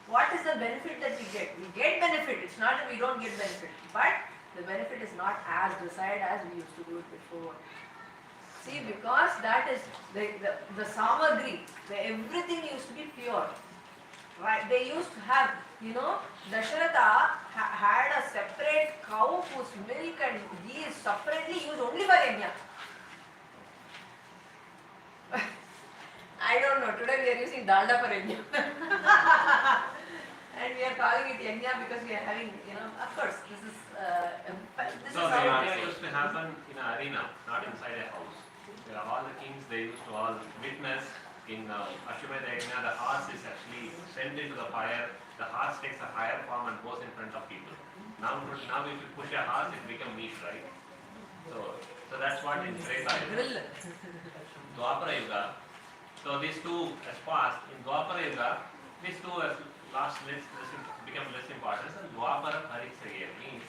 What is the benefit that we get? We get benefit. It's not that we don't get benefit, but the benefit is not as desired as we used to do it before. See, because that is the samagri, everything used to be pure. Right? They used to have, Dasharatha had a separate cow whose milk and ghee is separately used only for yajna. I don't know. Today we are using dalda for yajna. And we are calling it yajna because we are having, of course, this is So the how yajna used to happen in an arena, not inside a house. All the kings, they used to all witness in Ashwamedha Yajna. The horse is actually sent into the fire. The horse takes a higher form and goes in front of people. Now if you push a horse, it becomes meat, right? So that's what in Treta grill. Dwapara Yuga. So these two has passed. In Dwapara Yuga, these two has become less important. And Dwapara Parikshaya means,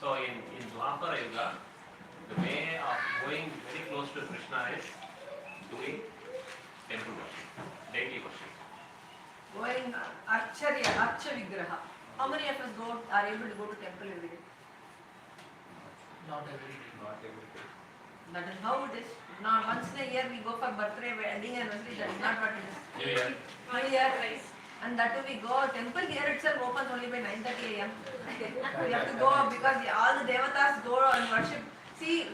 so in Dwapara Yuga, the way of going very close to Krishna is doing temple worship, deity worship. Going Archa Vigraha. How many of us are able to go to temple every day? Not every day. Not every day. That is how it is. Now once in a year we go for birthday, wedding anniversary, that is not what it is. New Year. New Year. And that too we go, temple here itself opens only by 9:30 a.m. We have to go because all the devatas go and worship. See,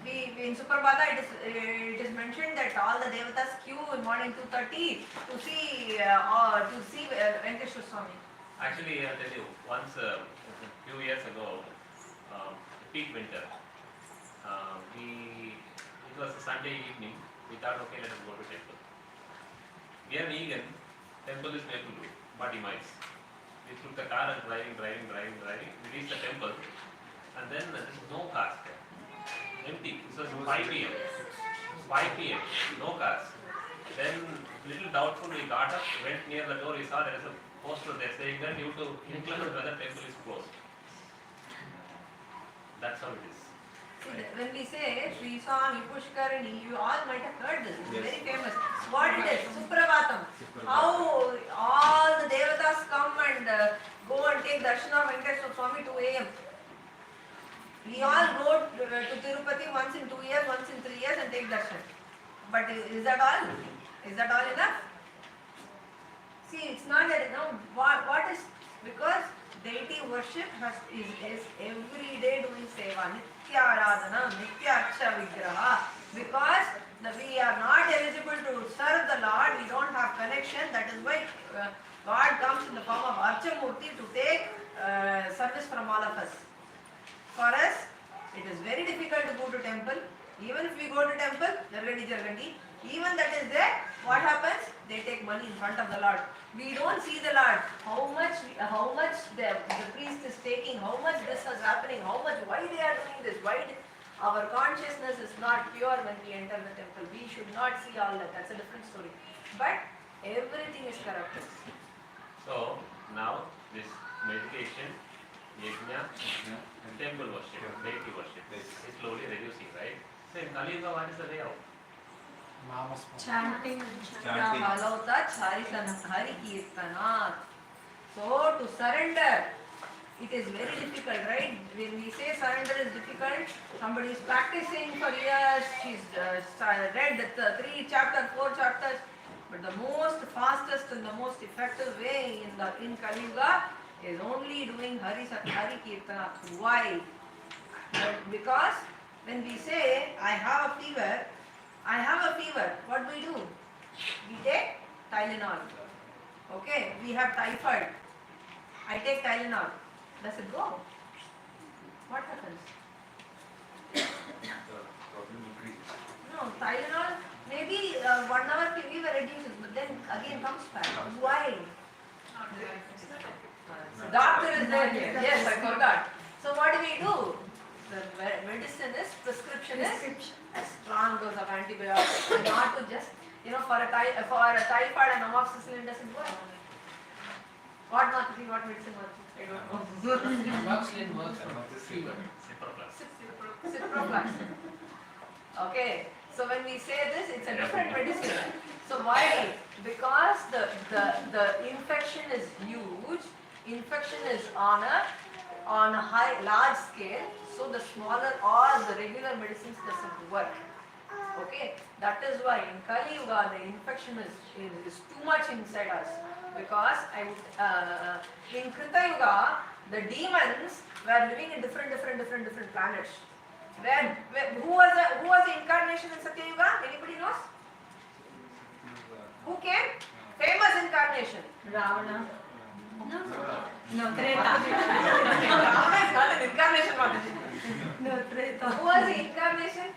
we in Suprabhata it is mentioned that all the devatas queue in morning 2:30 to see Venkateshwara Swami. Actually, I'll tell you, once a few years ago, peak winter, it was a Sunday evening. We thought, okay, let us go to temple. We are vegan. Temple is near to do 40 miles. We took the car and driving. We reached the temple, and then there is no cars there. Empty. It was 5 p.m. 5 p.m. No cars. Then, little doubtful, we got up, went near the door. We saw there is a poster there saying that due to inclement weather, temple is closed. That's how it is. See, when we say Sri Swami Pushkarani, you all might have heard this. It's Yes. very famous. What it is? Suprabhatam. How all the devatas come and go and take darshan of Venkateshwara Swami 2 a.m. We all go to Tirupati once in 2 years, once in 3 years and take darshan. But is that all? Is that all enough? See, it's not that, what is, because deity worship is every day doing seva, nitya aradhana, nitya archa vigraha. Because we are not eligible to serve the Lord, we don't have connection, that is why God comes in the form of Archamurti to take service from all of us. For us, it is very difficult to go to temple. Even if we go to temple, Jargandi, even that is there, what happens? They take money in front of the Lord. We don't see the Lord. How much the priest is taking, how much this is happening, why they are doing this, our consciousness is not pure when we enter the temple. We should not see all that. That's a different story. But everything is corrupted. So now this meditation, yajna, and temple worship, deity worship is slowly reducing, right? So in Kali Yuga, what is the way out? Chanting. Chanting. Halauta charitana hari kirtanat. So to surrender, it is very difficult, right? When we say surrender is difficult, somebody is practicing for years, she's read the 3 chapters, 4 chapters, but the most fastest and the most effective way in Kali Yuga is only doing Hari Kirtana. Why? Because when we say, I have a fever, what do? We take Tylenol. Okay, we have typhoid. I take Tylenol. Does it go? What happens? The problem increases. No, Tylenol, maybe 1 hour fever reduces, but then again comes back. Why? The doctor is there here. Yes, I forgot. So what do? The medicine is, prescription is a strong dose of antibiotics, not to just, for a typhoid and amoxicillin doesn't work. What medicine works? I don't know. Amoxicillin works for fever. Ciprofloxacin. Ciprofloxacin. Okay, so when we say this, it's a different medicine. So why? Because the infection is huge. Infection is on a large scale. So the smaller or the regular medicines doesn't work. Okay, That is why in Kali Yuga the infection is too much inside us. Because in Krita Yuga the demons were living in different planets. Who was the incarnation in Satya Yuga? Anybody knows? Who came? Famous incarnation. Ravana. No, Treta. Ravana is not an incarnation. No, Treta. Who was the incarnation?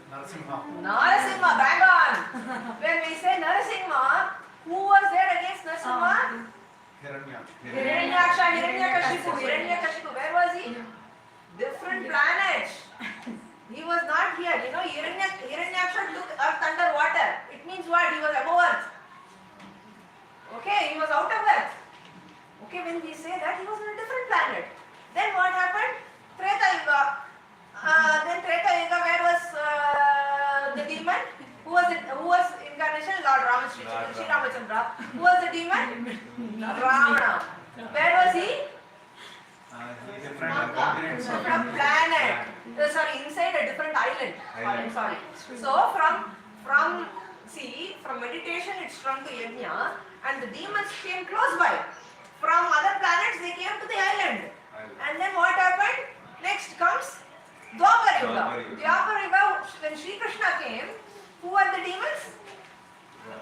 Narasimha. Narasimha, bang on. When we say Narasimha, who was there against Narasimha? Hiranyaksha. Hiranyakashipu. Where was he? Different planets. He was not here. You know, Hiranyaksha took earth under water. It means what? He was above earth. Okay, he was out of earth. Okay, when we say that, he was on a different planet. Then what happened? Treta Yuga. Then Treta Yuga, where was the demon? Who was incarnation? Lord Ramachandra. Who was the demon? Ravana. Where was he? Different continents. Different planet. Inside a different island. Sorry. So from meditation it shrunk to yajna, and the demons came close by. From other planets they came to the island. And then what happened? Next comes Dwapara Yuga. Dwapara Yuga, when Sri Krishna came, who were the demons?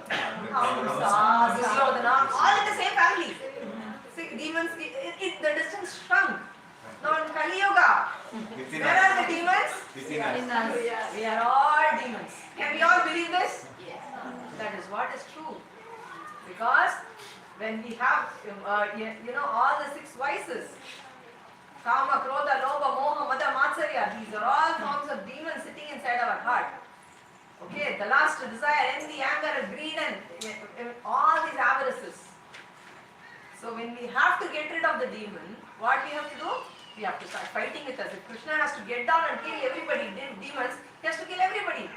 Kamsa, Duryodhana, all in the same family. See, demons, the distance shrunk. Now in Kali Yuga, where are the demons? In us. We are all demons. Can we all believe this? Yes. That is what is true. Because when we have, all the 6 vices, Kama, Krodha, Lobha, Moha, Mada, Matsarya, these are all forms of demons sitting inside our heart. Okay, the last desire, envy, anger, greed, and all these avarices. So when we have to get rid of the demon, what we have to do? We have to start fighting with us. If Krishna has to get down and kill everybody, demons, he has to kill everybody.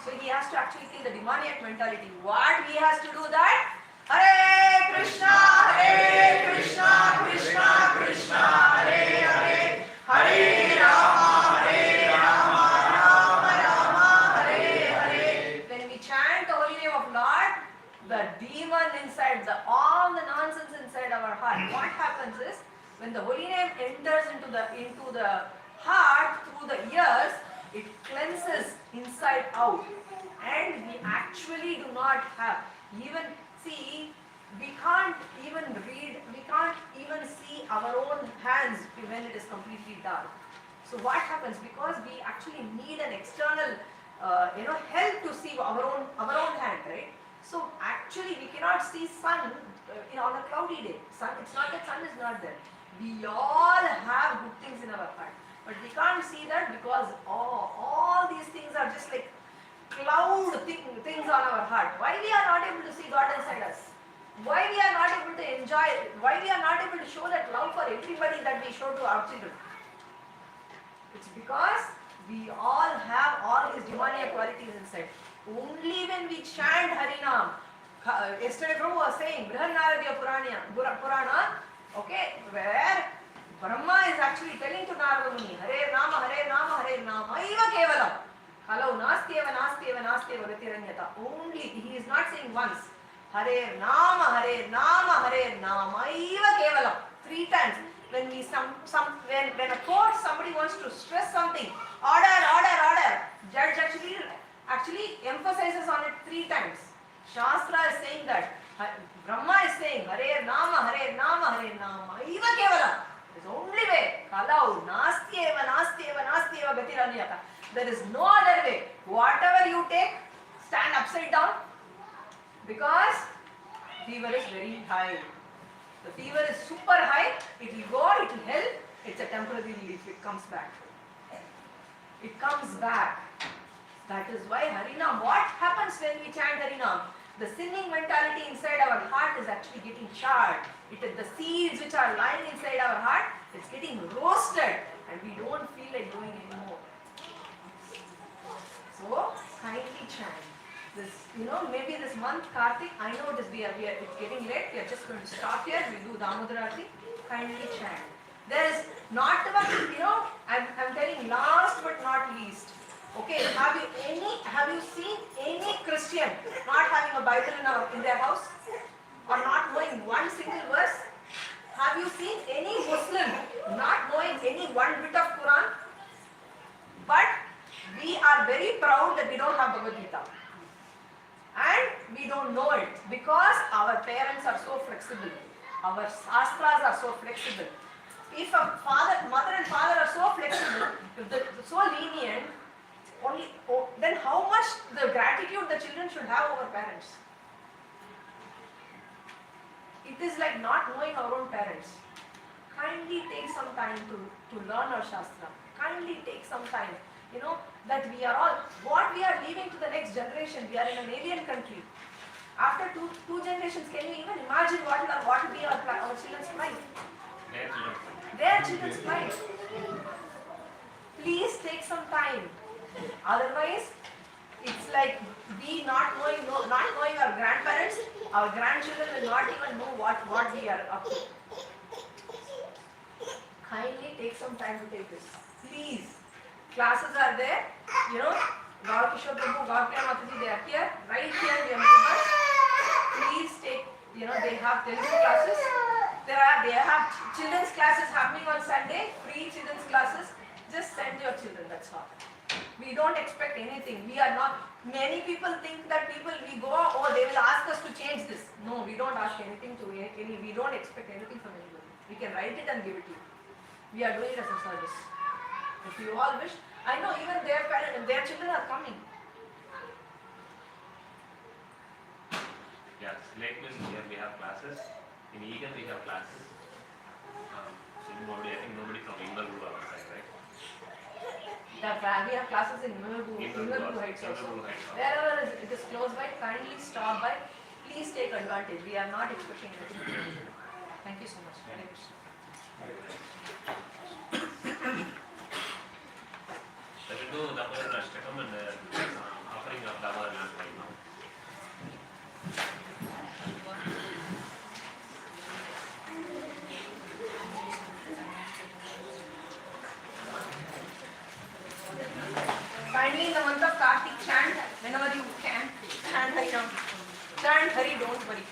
So he has to actually kill the demoniac mentality. What he has to do that? Hare Krishna, Krishna Krishna, Hare Hare, Hare Rama, Rama Rama, Hare Hare. When we chant the holy name of Lord, the demon inside, all the nonsense inside our heart, what happens is, when the holy name enters into the heart through the ears, it cleanses inside out. And we actually do not have, we can't even read, we can't even see our own hands when it is completely dark. So what happens? Because we actually need an external help to see our own hand, right? So actually we cannot see sun on a cloudy day. It's not that sun is not there. We all have good things in our heart, but we can't see that because all these things are just like cloud things on our heart. Why we are not able to see God inside us? Why we are not able to enjoy? Why we are not able to show that love for everybody that we show to our children? It's because we all have all these demoniac qualities inside. Only when we chant Harinam, yesterday Prabhu was saying, Brihannaradya Purana, okay, where Brahma is actually telling to Narada Muni, Hare Nama, Hare Nama, Hare Nama, Iva Kevalam. Hello, Nastyeva, Nastyeva, Nastyeva, Gatiranyata. Only, he is not saying once. Hare Nama, Hare Nama, Hare Nama, Iva Kevalam. 3 times. When when a court, somebody wants to stress something, order, judge actually emphasizes on it 3 times. Shastra is saying that. Brahma is saying, Hare Nama, Hare Nama, Hare Nama, Iva Kevalam. It is only way. Kalau, Nastyeva, Nastyeva, Nastyeva, Gatiranyata. There is no other way. Whatever you take, stand upside down. Because fever is very high. The fever is super high. It will go, it will help. It's a temporary relief. It comes back. It comes back. That is why Harinam, what happens when we chant Harinam? The sinning mentality inside our heart is actually getting charred. The seeds which are lying inside our heart, it's getting roasted and we don't feel like doing anymore. So, kindly chant. This, maybe this month, Kartik, I know it's getting late. We are just going to stop here. We do Damodar Harathi. Kindly chant. There is not about, I'm telling last but not least. Okay, have you seen any any Christian not having a Bible in their house or not knowing one single verse? Have you seen any Muslim not knowing any one bit of Quran? But we are very proud that we don't have Bhagavad Gita. And we don't know it because our parents are so flexible. Our shastras are so flexible. If a mother and father are so flexible, so lenient, then how much the gratitude the children should have over parents? It is like not knowing our own parents. Kindly take some time to learn our Shastra. Kindly take some time. You know, that we are all, what we are leaving to the next generation, we are in an alien country. After two generations, can you even imagine what will be our children's life? Their children's life. Please take some time. Otherwise, it's like we not knowing our grandparents, our grandchildren will not even know what we are up to. Kindly take some time to take this. Please. Classes are there. You know, Gaur Kishore Prabhu, Gaur Priya Mataji, they are here. Right here, we are members. Please take, you know, they have Telugu classes. They have children's classes happening on Sunday, free children's classes. Just send your children, that's all. We don't expect anything. We are not, many people think that we go, oh, they will ask us to change this. No, we don't ask anything we don't expect anything from anybody. We can write it and give it to you. We are doing it as a service. If you all wish, I know even their parents, their children are coming. Yeah, Lake Mill here we have classes. In Egan we have classes. I think nobody from England will outside, right? We have classes in Invergu Heights also. Wherever it is close by, kindly stop by. Please take advantage. We are not expecting anything. Thank you so much. So we do Damodar Ashtakam and offering of Damodar lamp right now. Finally, in the month of Kartik, chant whenever you can. Chant Hari Ram. Chant Hari, don't worry.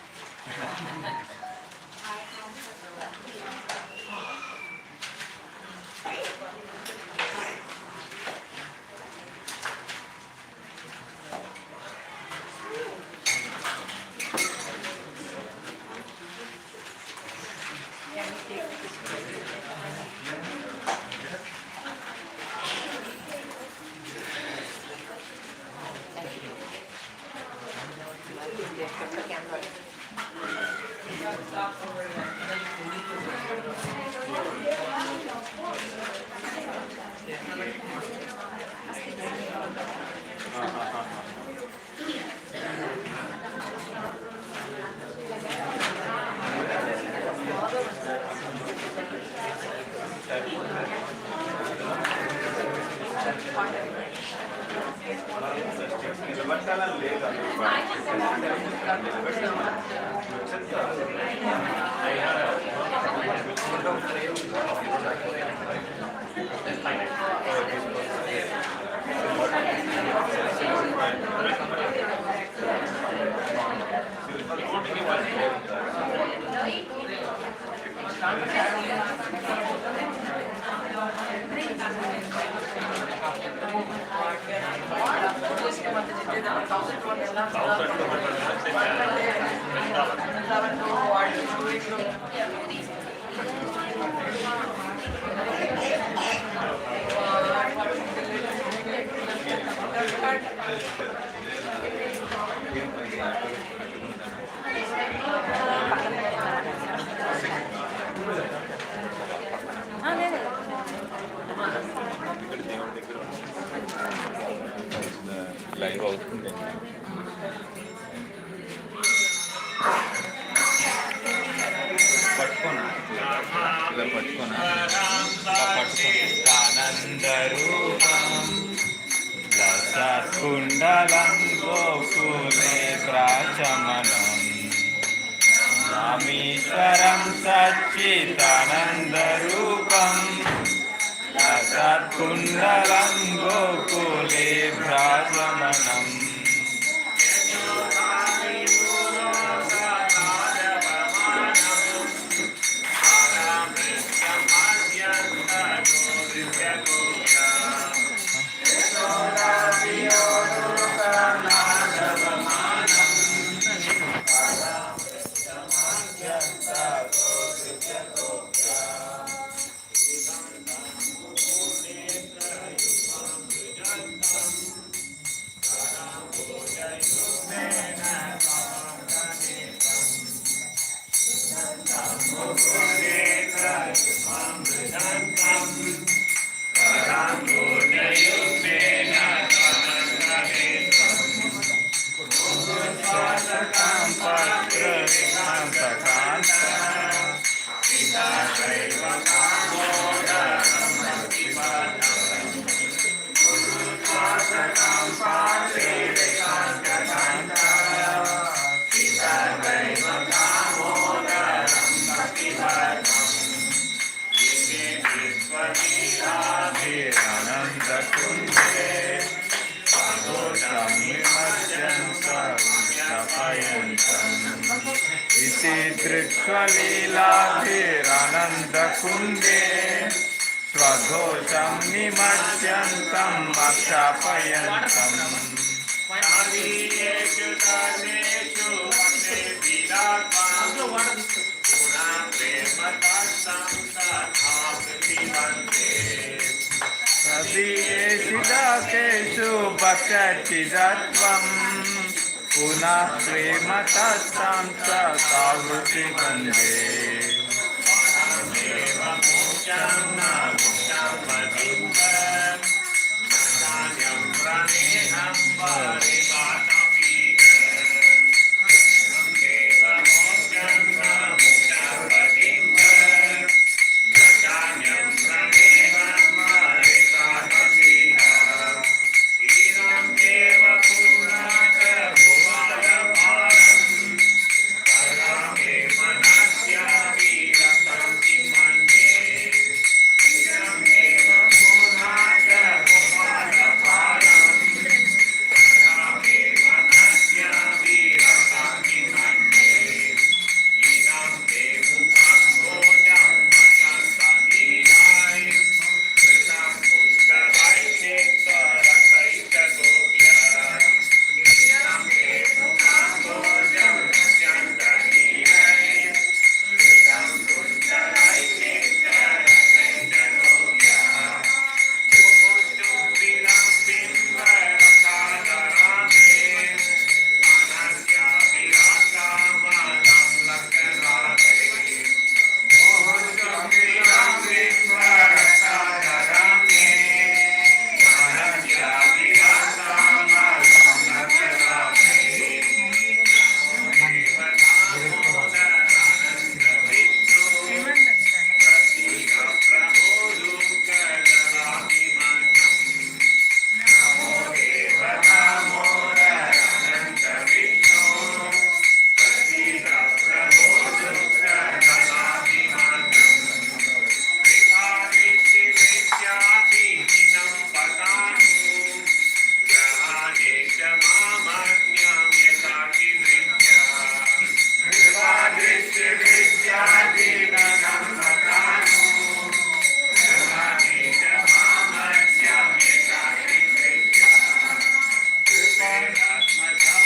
Live అవుతుంది. పట్టుకోనా ఇలా పట్టుకోనా ఆనందరూపం లసత్కుండలం గోకులే ప్రాచమనం రామేశ్వరం సచ్చిదానందరూపం లసత్కుండలం గోకులే ప్రాచమనం इति धृत्वा लीलाभिरानन्दकुन्दे स्वघोषं निमज्जन्तं मक्षापयन्तम् Adiyeshu Taneshu Vande Viratvam Puna Prematasam Sathapati Vande तदीयेषु दासेषु भक्तचिदत्वं पुनः प्रेमतस्तां स कावृति वन्दे Parameva Moksam Na Moksam Vadimva Nasanyam Praneham Parivat